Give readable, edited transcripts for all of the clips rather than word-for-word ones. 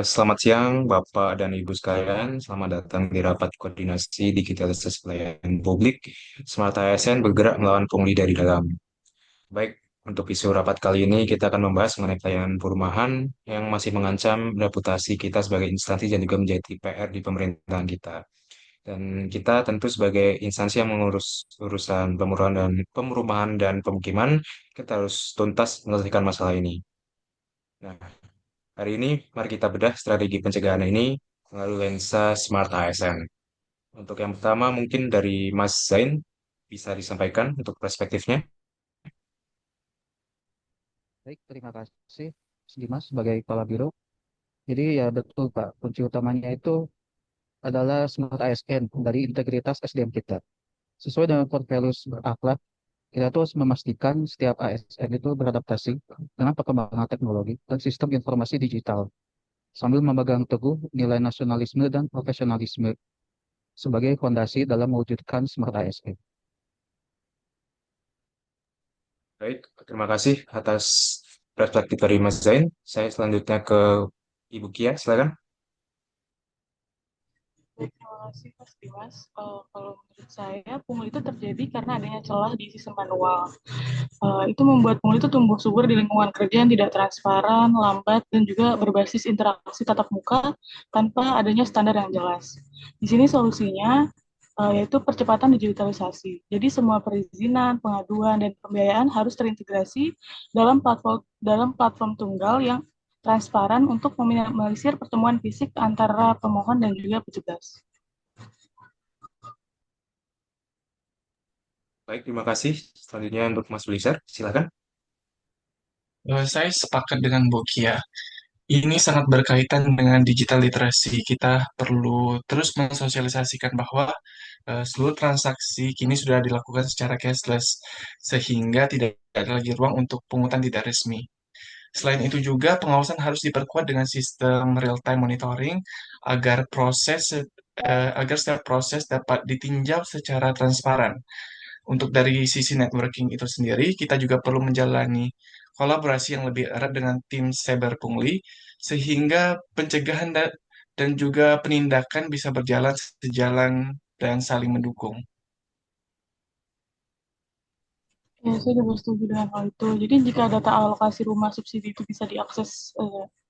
Selamat siang, Bapak dan Ibu sekalian. Selamat datang di rapat koordinasi digitalisasi pelayanan publik. Smart ASN bergerak melawan pungli dari dalam. Baik, untuk isu rapat kali ini kita akan membahas mengenai pelayanan perumahan yang masih mengancam reputasi kita sebagai instansi dan juga menjadi PR di pemerintahan kita. Dan kita tentu sebagai instansi yang mengurus urusan perumahan dan pemukiman, kita harus tuntas menyelesaikan masalah ini. Nah, hari ini, mari kita bedah strategi pencegahan ini melalui lensa Smart ASN. Untuk yang pertama, mungkin dari Mas Zain bisa disampaikan untuk perspektifnya. Baik, terima kasih Mas Dimas sebagai Kepala Biro. Jadi ya betul Pak, kunci utamanya itu adalah smart ASN dari integritas SDM kita. Sesuai dengan core values berakhlak, kita tuh harus memastikan setiap ASN itu beradaptasi dengan perkembangan teknologi dan sistem informasi digital, sambil memegang teguh nilai nasionalisme dan profesionalisme sebagai fondasi dalam mewujudkan smart ASN. Baik, terima kasih atas perspektif dari Mas Zain. Saya selanjutnya ke Ibu Kia, silakan. Terima kasih Mas Dimas. Kalau menurut saya, pungli itu terjadi karena adanya celah di sistem manual. Itu membuat pungli itu tumbuh subur di lingkungan kerja yang tidak transparan, lambat, dan juga berbasis interaksi tatap muka tanpa adanya standar yang jelas. Di sini solusinya yaitu percepatan digitalisasi. Jadi semua perizinan, pengaduan, dan pembiayaan harus terintegrasi dalam platform tunggal yang transparan untuk meminimalisir pertemuan fisik antara pemohon dan juga petugas. Baik, terima kasih. Selanjutnya untuk Mas Blizzard, silakan. Saya sepakat dengan Bu Kia. Ini sangat berkaitan dengan digital literasi. Kita perlu terus mensosialisasikan bahwa seluruh transaksi kini sudah dilakukan secara cashless, sehingga tidak ada lagi ruang untuk pungutan tidak resmi. Selain itu juga pengawasan harus diperkuat dengan sistem real-time monitoring agar agar setiap proses dapat ditinjau secara transparan. Untuk dari sisi networking itu sendiri, kita juga perlu menjalani kolaborasi yang lebih erat dengan tim cyber pungli, sehingga pencegahan dan juga penindakan bisa berjalan sejalan dan saling mendukung. Ya, saya juga setuju dengan hal itu. Jadi jika data alokasi rumah subsidi itu bisa diakses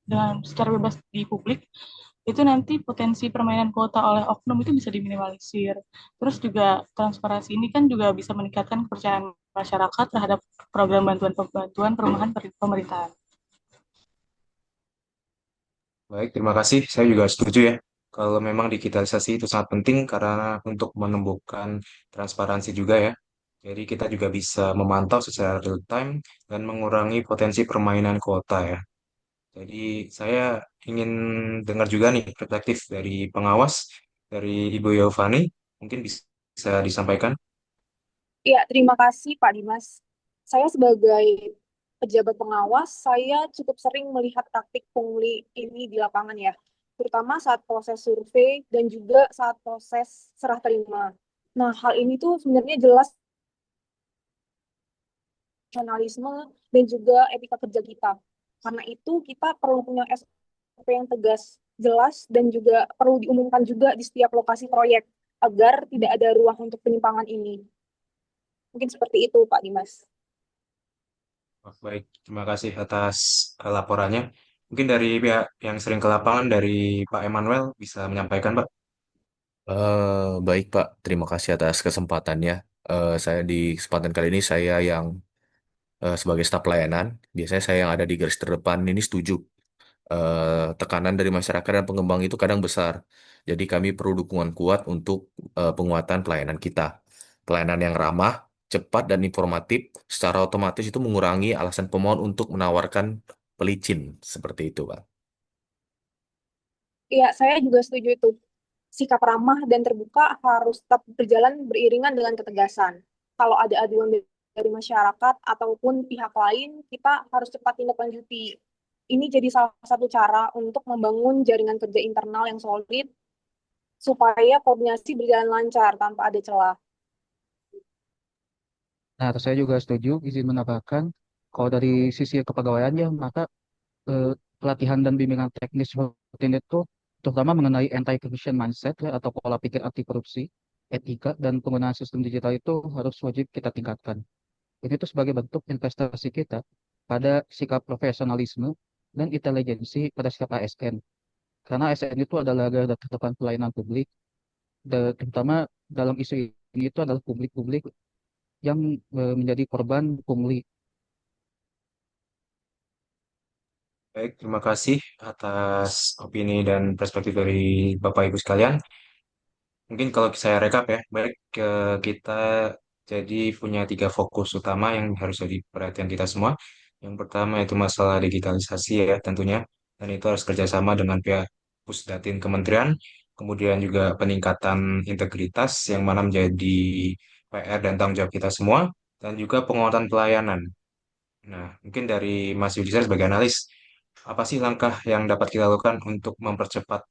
dengan secara bebas di publik, itu nanti potensi permainan kuota oleh oknum itu bisa diminimalisir. Terus juga transparansi ini kan juga bisa meningkatkan kepercayaan masyarakat terhadap program bantuan perumahan pemerintahan. Baik, terima kasih. Saya juga setuju ya. Kalau memang digitalisasi itu sangat penting karena untuk menumbuhkan transparansi juga ya. Jadi kita juga bisa memantau secara real time dan mengurangi potensi permainan kuota ya. Jadi saya ingin dengar juga nih perspektif dari pengawas, dari Ibu Yovani, mungkin bisa disampaikan. Ya, terima kasih Pak Dimas. Saya sebagai pejabat pengawas, saya cukup sering melihat praktik pungli ini di lapangan ya, terutama saat proses survei dan juga saat proses serah terima. Nah, hal ini tuh sebenarnya jelas jurnalisme dan juga etika kerja kita. Karena itu kita perlu punya SOP yang tegas, jelas, dan juga perlu diumumkan juga di setiap lokasi proyek agar tidak ada ruang untuk penyimpangan ini. Mungkin seperti itu, Pak Dimas. Oh, baik, terima kasih atas laporannya. Mungkin dari pihak yang sering ke lapangan, dari Pak Emmanuel bisa menyampaikan, Pak. Baik Pak, terima kasih atas kesempatannya. Saya di kesempatan kali ini saya yang sebagai staf pelayanan, biasanya saya yang ada di garis terdepan ini setuju. Tekanan dari masyarakat dan pengembang itu kadang besar. Jadi kami perlu dukungan kuat untuk penguatan pelayanan kita. Pelayanan yang ramah, cepat dan informatif secara otomatis itu mengurangi alasan pemohon untuk menawarkan pelicin seperti itu, Pak. Iya, saya juga setuju itu. Sikap ramah dan terbuka harus tetap berjalan beriringan dengan ketegasan. Kalau ada aduan dari masyarakat ataupun pihak lain, kita harus cepat tindak lanjuti. Ini jadi salah satu cara untuk membangun jaringan kerja internal yang solid supaya koordinasi berjalan lancar tanpa ada celah. Nah, saya juga setuju, izin menambahkan, kalau dari sisi kepegawaiannya, maka eh, pelatihan dan bimbingan teknis rutin itu terutama mengenai anti-corruption mindset ya, atau pola pikir anti korupsi, etika dan penggunaan sistem digital itu harus wajib kita tingkatkan. Ini tuh sebagai bentuk investasi kita pada sikap profesionalisme dan intelijensi pada sikap ASN. Karena ASN itu adalah garda terdepan pelayanan publik, terutama dalam isu ini itu adalah publik-publik yang menjadi korban pungli. Baik, terima kasih atas opini dan perspektif dari Bapak Ibu sekalian. Mungkin kalau saya rekap ya, baik kita jadi punya tiga fokus utama yang harus jadi perhatian kita semua. Yang pertama itu masalah digitalisasi ya tentunya, dan itu harus kerjasama dengan pihak Pusdatin Kementerian. Kemudian juga peningkatan integritas yang mana menjadi PR dan tanggung jawab kita semua, dan juga penguatan pelayanan. Nah, mungkin dari Mas Yudhisar sebagai analis, apa sih langkah yang dapat kita lakukan untuk mempercepat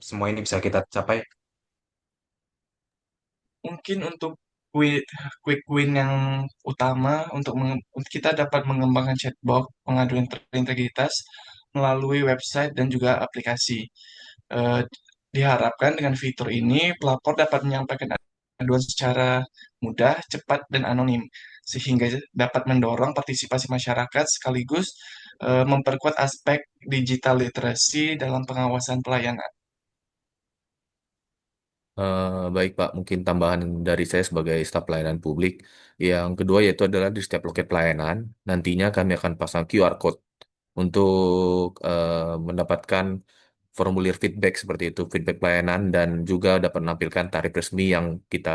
semua ini bisa kita capai? Mungkin untuk quick, quick win yang utama untuk kita dapat mengembangkan chatbot pengaduan terintegritas melalui website dan juga aplikasi. Eh, Diharapkan dengan fitur ini, pelapor dapat menyampaikan aduan secara mudah, cepat, dan anonim, sehingga dapat mendorong partisipasi masyarakat sekaligus memperkuat aspek digital literasi dalam pengawasan pelayanan. Baik Pak, mungkin tambahan dari saya sebagai staf pelayanan publik. Yang kedua yaitu adalah di setiap loket pelayanan, nantinya kami akan pasang QR code untuk mendapatkan formulir feedback seperti itu, feedback pelayanan dan juga dapat menampilkan tarif resmi yang kita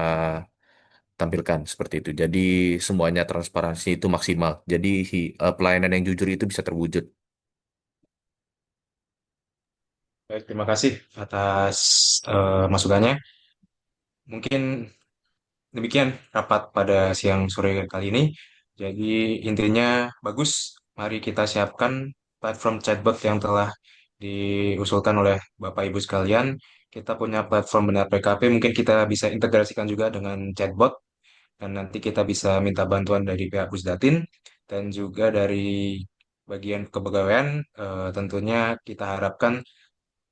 tampilkan seperti itu. Jadi semuanya transparansi itu maksimal. Jadi pelayanan yang jujur itu bisa terwujud. Baik, terima kasih atas masukannya. Mungkin demikian rapat pada siang sore kali ini. Jadi intinya bagus. Mari kita siapkan platform chatbot yang telah diusulkan oleh Bapak Ibu sekalian. Kita punya platform Benar PKP, mungkin kita bisa integrasikan juga dengan chatbot dan nanti kita bisa minta bantuan dari pihak Pusdatin dan juga dari bagian kepegawaian. Tentunya kita harapkan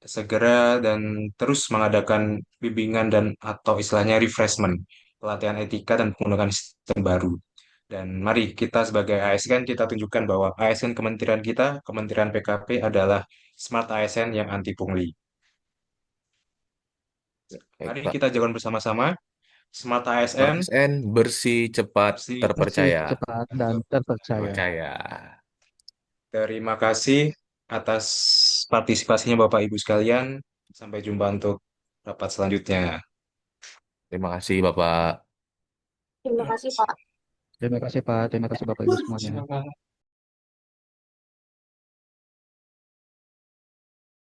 segera dan terus mengadakan bimbingan dan atau istilahnya refreshment, pelatihan etika dan penggunaan sistem baru. Dan mari kita sebagai ASN kita tunjukkan bahwa ASN kementerian kita, Kementerian PKP adalah smart ASN yang anti pungli. Baik Mari Pak. kita jalan bersama-sama, smart Smart ASN, SN bersih, cepat, bersih, Bersih, terpercaya. cepat, dan terpercaya. Terpercaya. terima kasih atas partisipasinya Bapak Ibu sekalian. Sampai jumpa untuk rapat selanjutnya. Terima kasih Bapak. Terima kasih, Pak. Terima kasih Pak, terima kasih Bapak Ibu semuanya. Silakan.